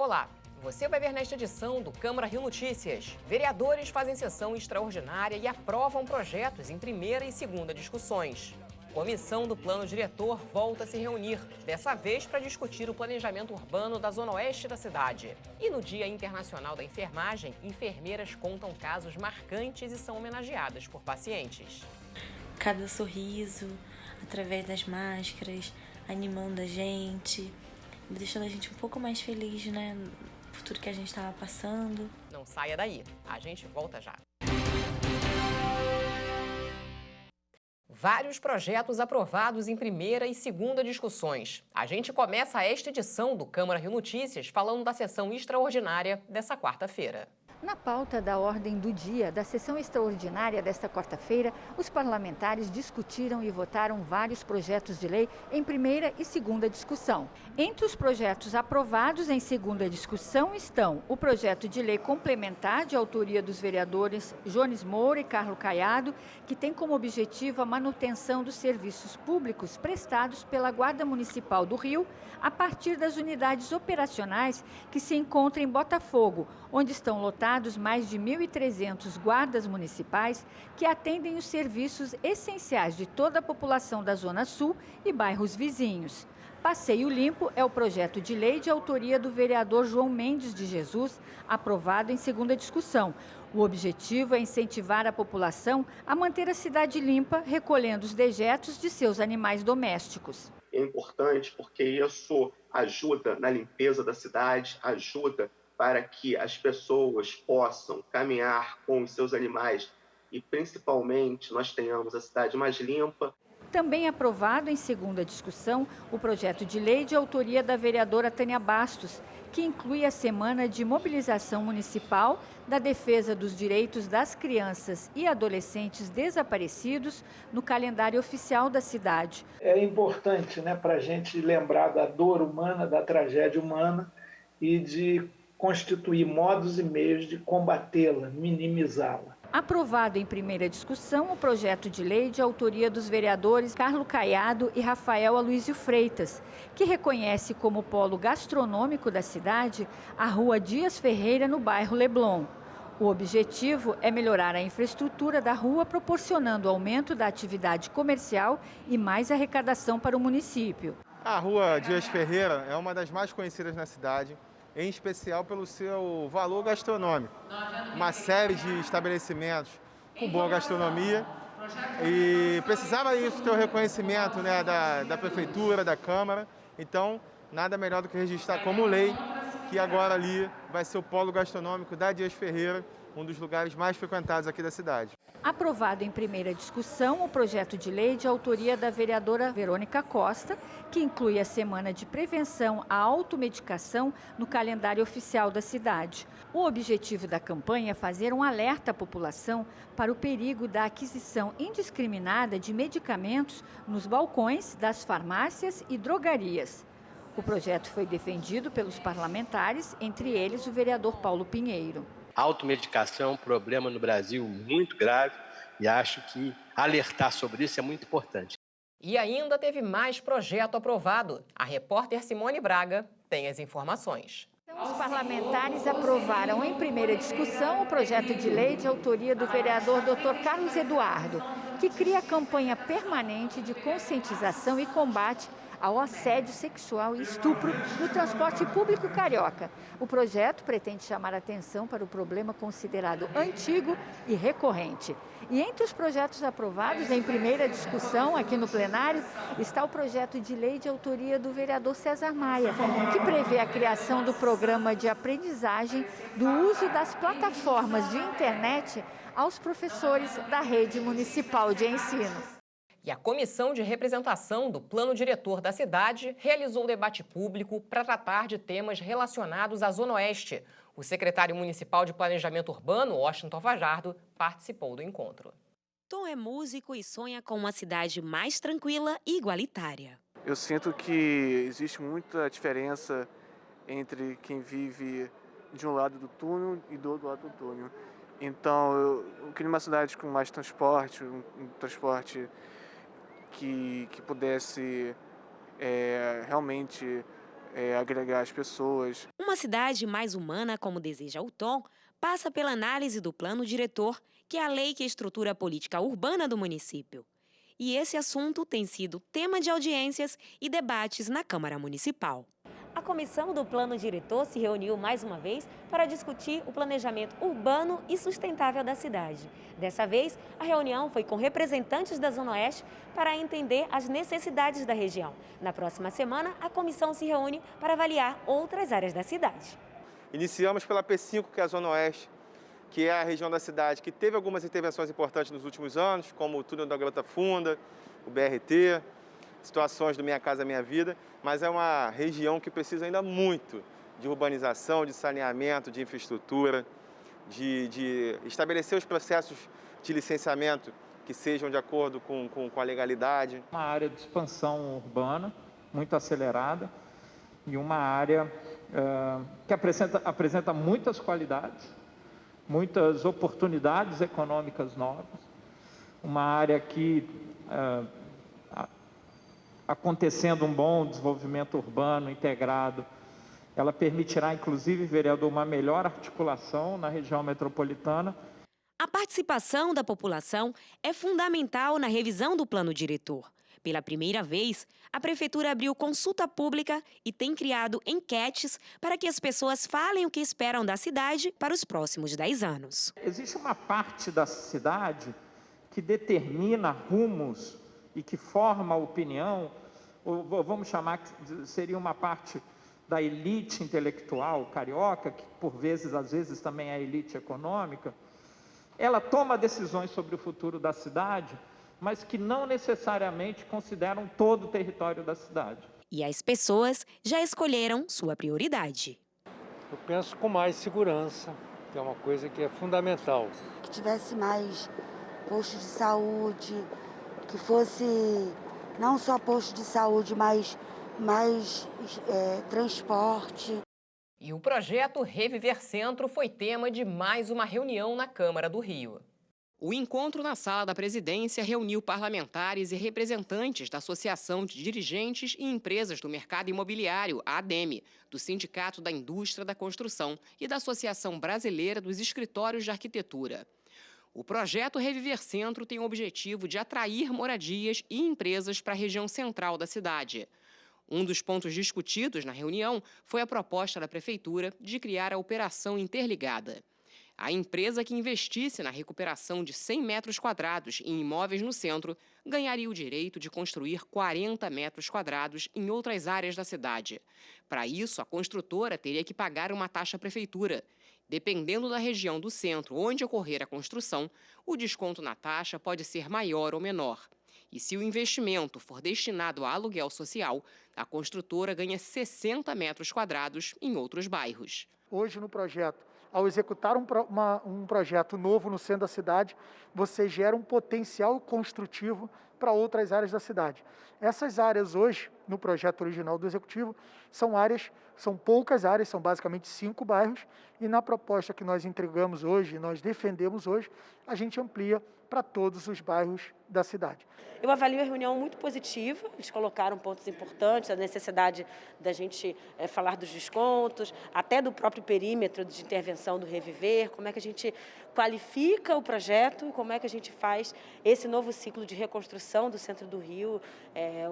Olá, você vai ver nesta edição do Câmara Rio Notícias. Vereadores fazem sessão extraordinária e aprovam projetos em primeira e segunda discussões. Comissão do Plano Diretor volta a se reunir, dessa vez para discutir o planejamento urbano da zona oeste da cidade. E no Dia Internacional da Enfermagem, enfermeiras contam casos marcantes e são homenageadas por pacientes. Cada sorriso, através das máscaras, animando a gente, deixando a gente um pouco mais feliz, né? Por tudo que a gente estava passando. Não saia daí, a gente volta já. Vários projetos aprovados em primeira e segunda discussões. A gente começa esta edição do Câmara Rio Notícias falando da sessão extraordinária dessa quarta-feira. Na pauta da ordem do dia da sessão extraordinária desta quarta-feira, os parlamentares discutiram e votaram vários projetos de lei em primeira e segunda discussão. Entre os projetos aprovados em segunda discussão estão o projeto de lei complementar de autoria dos vereadores Jones Moura e Carlos Caiado, que tem como objetivo a manutenção dos serviços públicos prestados pela Guarda Municipal do Rio a partir das unidades operacionais que se encontram em Botafogo, onde estão lotados mais de 1.300 guardas municipais que atendem os serviços essenciais de toda a população da Zona Sul e bairros vizinhos. Passeio Limpo é o projeto de lei de autoria do vereador João Mendes de Jesus, aprovado em segunda discussão. O objetivo é incentivar a população a manter a cidade limpa, recolhendo os dejetos de seus animais domésticos. É importante porque isso ajuda na limpeza da cidade, ajuda para que as pessoas possam caminhar com os seus animais e, principalmente, nós tenhamos a cidade mais limpa. Também aprovado em segunda discussão o projeto de lei de autoria da vereadora Tânia Bastos, que inclui a Semana de Mobilização Municipal da Defesa dos Direitos das Crianças e Adolescentes Desaparecidos no calendário oficial da cidade. É importante, para a gente lembrar da dor humana, da tragédia humana e de constituir modos e meios de combatê-la, minimizá-la. Aprovado em primeira discussão o projeto de lei de autoria dos vereadores Carlos Caiado e Rafael Aloysio Freitas, que reconhece como polo gastronômico da cidade a Rua Dias Ferreira, no bairro Leblon. O objetivo é melhorar a infraestrutura da rua, proporcionando aumento da atividade comercial e mais arrecadação para o município. A Rua Dias Ferreira é uma das mais conhecidas na cidade, em especial pelo seu valor gastronômico. Uma série de estabelecimentos com boa gastronomia e precisava isso ter o reconhecimento da Prefeitura, da Câmara. Então, nada melhor do que registrar como lei que agora ali vai ser o polo gastronômico da Dias Ferreira, um dos lugares mais frequentados aqui da cidade. Aprovado em primeira discussão o projeto de lei de autoria da vereadora Verônica Costa, que inclui a Semana de Prevenção à Automedicação no calendário oficial da cidade. O objetivo da campanha é fazer um alerta à população para o perigo da aquisição indiscriminada de medicamentos nos balcões das farmácias e drogarias. O projeto foi defendido pelos parlamentares, entre eles o vereador Paulo Pinheiro. A automedicação é um problema no Brasil muito grave e acho que alertar sobre isso é muito importante. E ainda teve mais projeto aprovado. A repórter Simone Braga tem as informações. Os parlamentares aprovaram em primeira discussão o projeto de lei de autoria do vereador Dr. Carlos Eduardo, que cria a campanha permanente de conscientização e combate ao assédio sexual e estupro no transporte público carioca. O projeto pretende chamar a atenção para o problema considerado antigo e recorrente. E entre os projetos aprovados em primeira discussão aqui no plenário está o projeto de lei de autoria do vereador César Maia, que prevê a criação do programa de aprendizagem do uso das plataformas de internet aos professores da rede municipal de ensino. E a Comissão de Representação do Plano Diretor da cidade realizou debate público para tratar de temas relacionados à Zona Oeste. O secretário municipal de Planejamento Urbano, Washington Fajardo, participou do encontro. Tom é músico e sonha com uma cidade mais tranquila e igualitária. Eu sinto que existe muita diferença entre quem vive de um lado do túnel e do outro lado do túnel. Então, eu queria uma cidade com mais transporte, um transporte que pudesse realmente agregar as pessoas. Uma cidade mais humana, como deseja o Tom, passa pela análise do plano diretor, que é a lei que estrutura a política urbana do município. E esse assunto tem sido tema de audiências e debates na Câmara Municipal. A comissão do plano diretor se reuniu mais uma vez para discutir o planejamento urbano e sustentável da cidade. Dessa vez, a reunião foi com representantes da Zona Oeste para entender as necessidades da região. Na próxima semana, a comissão se reúne para avaliar outras áreas da cidade. Iniciamos pela P5, que é a Zona Oeste, que é a região da cidade que teve algumas intervenções importantes nos últimos anos, como o túnel da Grota Funda, o BRT, situações do Minha Casa Minha Vida, mas é uma região que precisa ainda muito de urbanização, de saneamento, de infraestrutura, de estabelecer os processos de licenciamento que sejam de acordo com a legalidade. Uma área de expansão urbana muito acelerada e uma área que apresenta muitas qualidades, muitas oportunidades econômicas novas, uma área que, acontecendo um bom desenvolvimento urbano integrado, ela permitirá, inclusive, vereador, uma melhor articulação na região metropolitana. A participação da população é fundamental na revisão do plano diretor. Pela primeira vez, a Prefeitura abriu consulta pública e tem criado enquetes para que as pessoas falem o que esperam da cidade para os próximos 10 anos. Existe uma parte da cidade que determina rumos e que forma a opinião, ou vamos chamar que seria uma parte da elite intelectual carioca, que por vezes, às vezes também é a elite econômica. Ela toma decisões sobre o futuro da cidade, mas que não necessariamente consideram todo o território da cidade. E as pessoas já escolheram sua prioridade. Eu penso com mais segurança, que é uma coisa que é fundamental. Que tivesse mais postos de saúde, que fosse não só posto de saúde, mas mais transporte. E o projeto Reviver Centro foi tema de mais uma reunião na Câmara do Rio. O encontro na sala da presidência reuniu parlamentares e representantes da Associação de Dirigentes e Empresas do Mercado Imobiliário, a ADEME, do Sindicato da Indústria da Construção e da Associação Brasileira dos Escritórios de Arquitetura. O projeto Reviver Centro tem o objetivo de atrair moradias e empresas para a região central da cidade. Um dos pontos discutidos na reunião foi a proposta da Prefeitura de criar a Operação Interligada. A empresa que investisse na recuperação de 100 metros quadrados em imóveis no centro ganharia o direito de construir 40 metros quadrados em outras áreas da cidade. Para isso, a construtora teria que pagar uma taxa à Prefeitura. Dependendo da região do centro onde ocorrer a construção, o desconto na taxa pode ser maior ou menor. E se o investimento for destinado a aluguel social, a construtora ganha 60 metros quadrados em outros bairros. Hoje, no projeto, ao executar um projeto novo no centro da cidade, você gera um potencial construtivo para outras áreas da cidade. Essas áreas hoje, no projeto original do Executivo, são poucas áreas, são basicamente 5 bairros, e na proposta que nós entregamos hoje, nós defendemos hoje, a gente amplia para todos os bairros da cidade. Eu avalio a reunião muito positiva, eles colocaram pontos importantes, a necessidade da gente falar dos descontos, até do próprio perímetro de intervenção do Reviver, como é que a gente qualifica o projeto, como é que a gente faz esse novo ciclo de reconstrução do centro do Rio,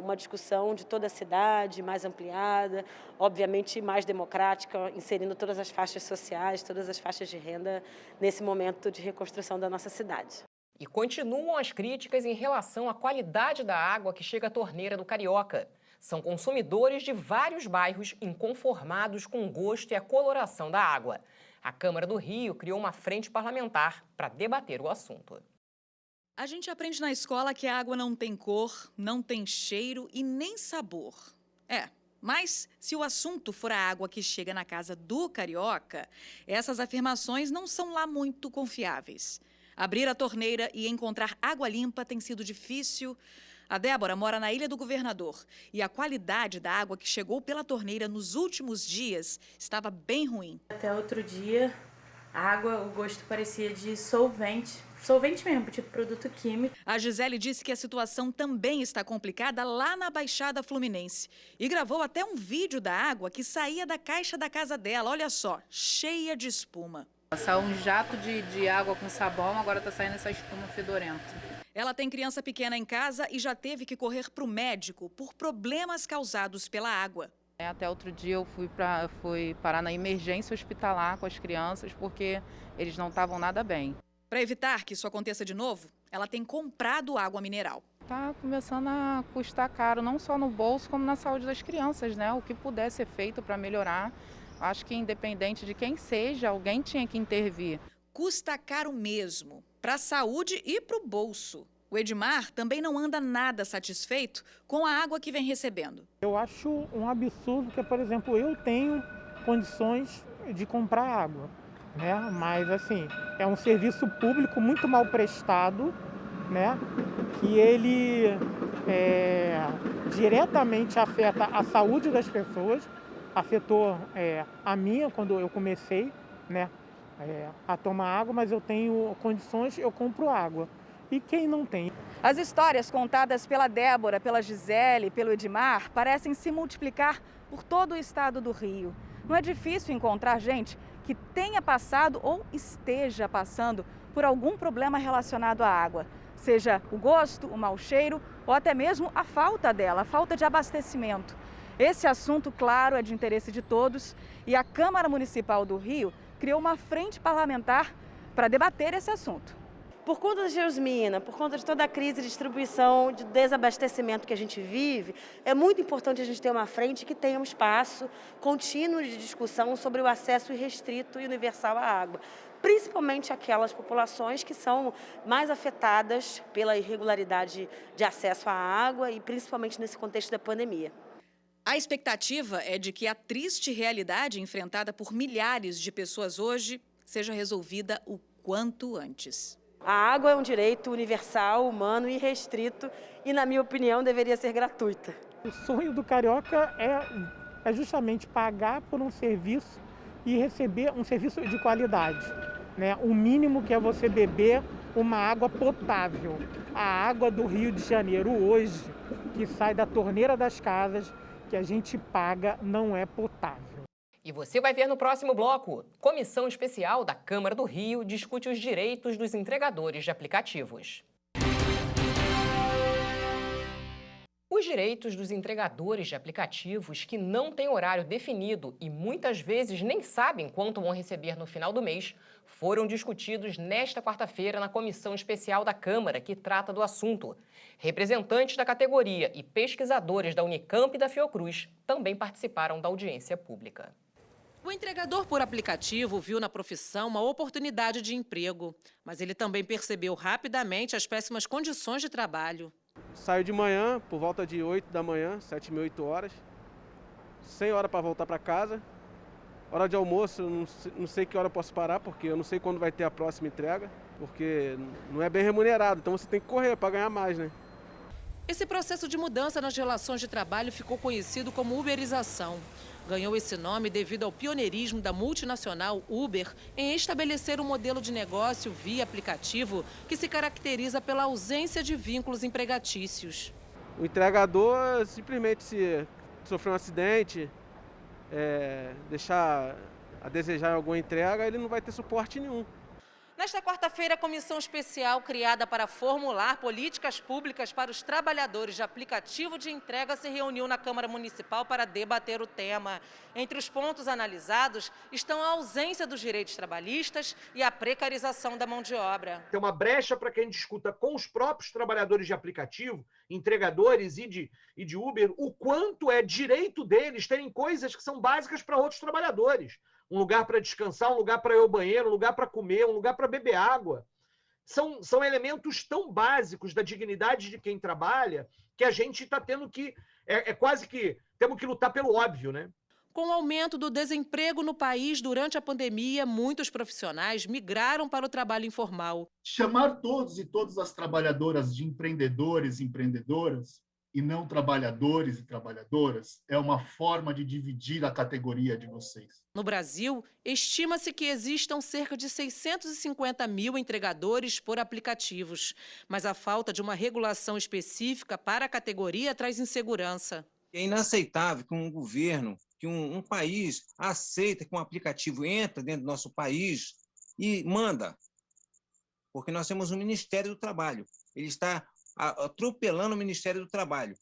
uma discussão de toda a cidade, mais ampliada, obviamente mais democrática, inserindo todas as faixas sociais, todas as faixas de renda nesse momento de reconstrução da nossa cidade. E continuam as críticas em relação à qualidade da água que chega à torneira do Carioca. São consumidores de vários bairros inconformados com o gosto e a coloração da água. A Câmara do Rio criou uma frente parlamentar para debater o assunto. A gente aprende na escola que a água não tem cor, não tem cheiro e nem sabor. Mas se o assunto for a água que chega na casa do Carioca, essas afirmações não são lá muito confiáveis. Abrir a torneira e encontrar água limpa tem sido difícil. A Débora mora na Ilha do Governador e a qualidade da água que chegou pela torneira nos últimos dias estava bem ruim. Até outro dia A água, o gosto parecia de solvente mesmo, tipo produto químico. A Gisele disse que a situação também está complicada lá na Baixada Fluminense e gravou até um vídeo da água que saía da caixa da casa dela, olha só, cheia de espuma. Saiu um jato de água com sabão, agora está saindo essa espuma fedorenta. Ela tem criança pequena em casa e já teve que correr para o médico por problemas causados pela água. Até outro dia eu fui parar na emergência hospitalar com as crianças porque eles não estavam nada bem. Para evitar que isso aconteça de novo, ela tem comprado água mineral. Está começando a custar caro, não só no bolso, como na saúde das crianças, né? O que puder ser feito para melhorar, acho que independente de quem seja, alguém tinha que intervir. Custa caro mesmo, para a saúde e para o bolso. O Edmar também não anda nada satisfeito com a água que vem recebendo. Eu acho um absurdo que, por exemplo, eu tenho condições de comprar água, né? Mas, assim, é um serviço público muito mal prestado, né? Que ele diretamente afeta a saúde das pessoas, afetou a minha quando eu comecei, né? A tomar água, mas eu tenho condições, eu compro água. E quem não tem? As histórias contadas pela Débora, pela Gisele, pelo Edmar parecem se multiplicar por todo o estado do Rio. Não é difícil encontrar gente que tenha passado ou esteja passando por algum problema relacionado à água. Seja o gosto, o mau cheiro ou até mesmo a falta dela, a falta de abastecimento. Esse assunto, claro, é de interesse de todos e a Câmara Municipal do Rio criou uma frente parlamentar para debater esse assunto. Por conta da geosmina, por conta de toda a crise de distribuição, de desabastecimento que a gente vive, é muito importante a gente ter uma frente que tenha um espaço contínuo de discussão sobre o acesso irrestrito e universal à água, principalmente aquelas populações que são mais afetadas pela irregularidade de acesso à água e principalmente nesse contexto da pandemia. A expectativa é de que a triste realidade enfrentada por milhares de pessoas hoje seja resolvida o quanto antes. A água é um direito universal, humano e restrito e, na minha opinião, deveria ser gratuita. O sonho do carioca é justamente pagar por um serviço e receber um serviço de qualidade, né? O mínimo que é você beber uma água potável. A água do Rio de Janeiro hoje, que sai da torneira das casas, que a gente paga, não é potável. E você vai ver no próximo bloco. Comissão especial da Câmara do Rio discute os direitos dos entregadores de aplicativos. Os direitos dos entregadores de aplicativos que não têm horário definido e muitas vezes nem sabem quanto vão receber no final do mês foram discutidos nesta quarta-feira na Comissão Especial da Câmara, que trata do assunto. Representantes da categoria e pesquisadores da Unicamp e da Fiocruz também participaram da audiência pública. O entregador por aplicativo viu na profissão uma oportunidade de emprego, mas ele também percebeu rapidamente as péssimas condições de trabalho. Saio de manhã, por volta de 8 da manhã, 7, 8 horas, sem hora para voltar para casa. Hora de almoço, não sei que hora eu posso parar, porque eu não sei quando vai ter a próxima entrega, porque não é bem remunerado, então você tem que correr para ganhar mais, né? Esse processo de mudança nas relações de trabalho ficou conhecido como uberização. Ganhou esse nome devido ao pioneirismo da multinacional Uber em estabelecer um modelo de negócio via aplicativo que se caracteriza pela ausência de vínculos empregatícios. O entregador, simplesmente, se sofrer um acidente, deixar a desejar alguma entrega, ele não vai ter suporte nenhum. Nesta quarta-feira, a comissão especial criada para formular políticas públicas para os trabalhadores de aplicativo de entrega se reuniu na Câmara Municipal para debater o tema. Entre os pontos analisados estão a ausência dos direitos trabalhistas e a precarização da mão de obra. Tem uma brecha para que a gente discuta com os próprios trabalhadores de aplicativo, entregadores e de Uber, o quanto é direito deles terem coisas que são básicas para outros trabalhadores. Um lugar para descansar, um lugar para ir ao banheiro, um lugar para comer, um lugar para beber água. São elementos tão básicos da dignidade de quem trabalha que a gente está tendo que... quase que temos que lutar pelo óbvio, né? Com o aumento do desemprego no país durante a pandemia, muitos profissionais migraram para o trabalho informal. Chamar todos e todas as trabalhadoras de empreendedores e empreendedoras e não trabalhadores e trabalhadoras é uma forma de dividir a categoria de vocês. No Brasil, estima-se que existam cerca de 650 mil entregadores por aplicativos, mas a falta de uma regulação específica para a categoria traz insegurança. É inaceitável que um governo, que um país aceita que um aplicativo entra dentro do nosso país e manda, porque nós temos um Ministério do Trabalho. Ele está atropelando o Ministério do Trabalho.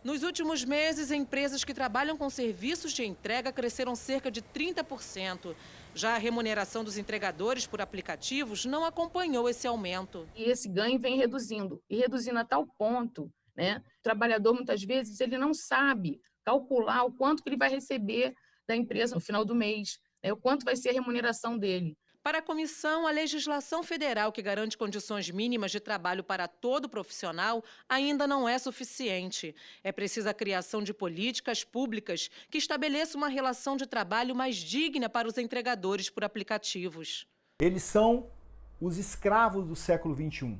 Nos últimos meses, empresas que trabalham com serviços de entrega cresceram cerca de 30%. Já a remuneração dos entregadores por aplicativos não acompanhou esse aumento. E esse ganho vem reduzindo, e reduzindo a tal ponto, né? O trabalhador, muitas vezes, ele não sabe calcular o quanto que ele vai receber da empresa no final do mês, né? O quanto vai ser a remuneração dele. Para a comissão, a legislação federal que garante condições mínimas de trabalho para todo profissional ainda não é suficiente. É preciso a criação de políticas públicas que estabeleçam uma relação de trabalho mais digna para os entregadores por aplicativos. Eles são os escravos do século XXI.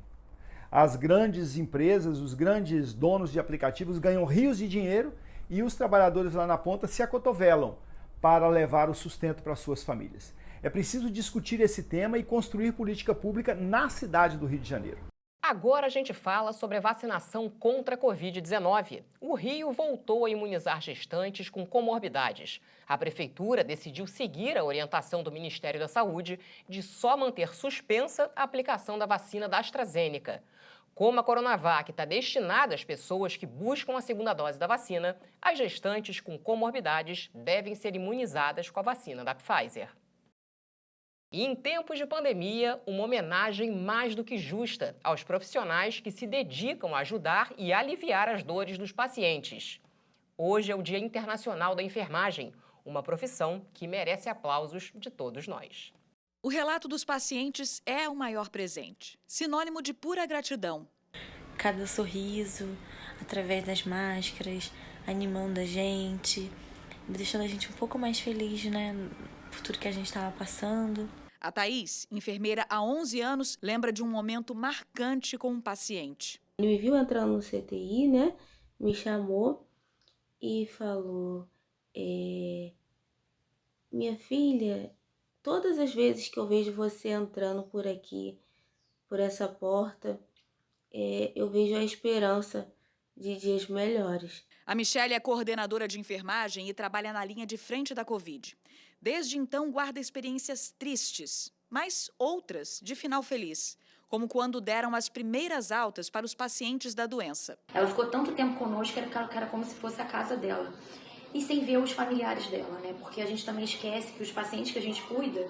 As grandes empresas, os grandes donos de aplicativos ganham rios de dinheiro e os trabalhadores lá na ponta se acotovelam para levar o sustento para suas famílias. É preciso discutir esse tema e construir política pública na cidade do Rio de Janeiro. Agora a gente fala sobre a vacinação contra a Covid-19. O Rio voltou a imunizar gestantes com comorbidades. A Prefeitura decidiu seguir a orientação do Ministério da Saúde de só manter suspensa a aplicação da vacina da AstraZeneca. Como a Coronavac está destinada às pessoas que buscam a segunda dose da vacina, as gestantes com comorbidades devem ser imunizadas com a vacina da Pfizer. E em tempos de pandemia, uma homenagem mais do que justa aos profissionais que se dedicam a ajudar e aliviar as dores dos pacientes. Hoje é o Dia Internacional da Enfermagem, uma profissão que merece aplausos de todos nós. O relato dos pacientes é o maior presente, sinônimo de pura gratidão. Cada sorriso, através das máscaras, animando a gente, deixando a gente um pouco mais feliz, né? Por tudo que a gente estava passando. A Thaís, enfermeira há 11 anos, lembra de um momento marcante com um paciente. Ele me viu entrando no CTI, né? Me chamou e falou: minha filha, todas as vezes que eu vejo você entrando por aqui, por essa porta, eu vejo a esperança de dias melhores. A Michele é coordenadora de enfermagem e trabalha na linha de frente da Covid. Desde então, guarda experiências tristes, mas outras de final feliz, como quando deram as primeiras altas para os pacientes da doença. Ela ficou tanto tempo conosco que era como se fosse a casa dela. E sem ver os familiares dela, né? Porque a gente também esquece que os pacientes que a gente cuida,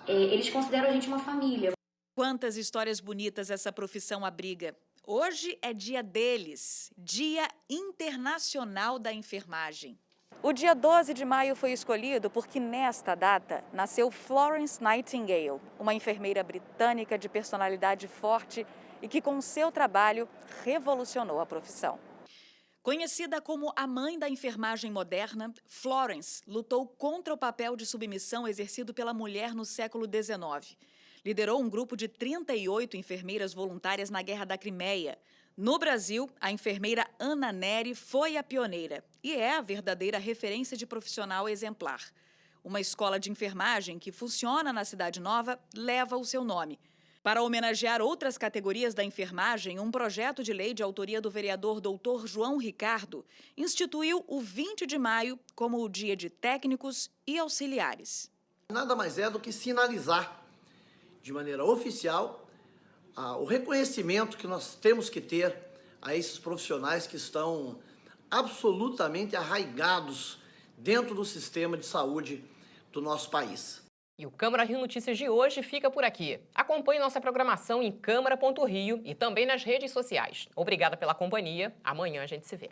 eles consideram a gente uma família. Quantas histórias bonitas essa profissão abriga. Hoje é dia deles, Dia Internacional da Enfermagem. O dia 12 de maio foi escolhido porque nesta data nasceu Florence Nightingale, uma enfermeira britânica de personalidade forte e que com seu trabalho revolucionou a profissão. Conhecida como a mãe da enfermagem moderna, Florence lutou contra o papel de submissão exercido pela mulher no século XIX. Liderou um grupo de 38 enfermeiras voluntárias na Guerra da Crimeia. No Brasil, a enfermeira Ana Neri foi a pioneira e é a verdadeira referência de profissional exemplar. Uma escola de enfermagem que funciona na Cidade Nova leva o seu nome. Para homenagear outras categorias da enfermagem, um projeto de lei de autoria do vereador Dr. João Ricardo instituiu o 20 de maio como o Dia de Técnicos e Auxiliares. Nada mais é do que sinalizar de maneira oficial o reconhecimento que nós temos que ter a esses profissionais que estão absolutamente arraigados dentro do sistema de saúde do nosso país. E o Câmara Rio Notícias de hoje fica por aqui. Acompanhe nossa programação em câmara.rio e também nas redes sociais. Obrigada pela companhia. Amanhã a gente se vê.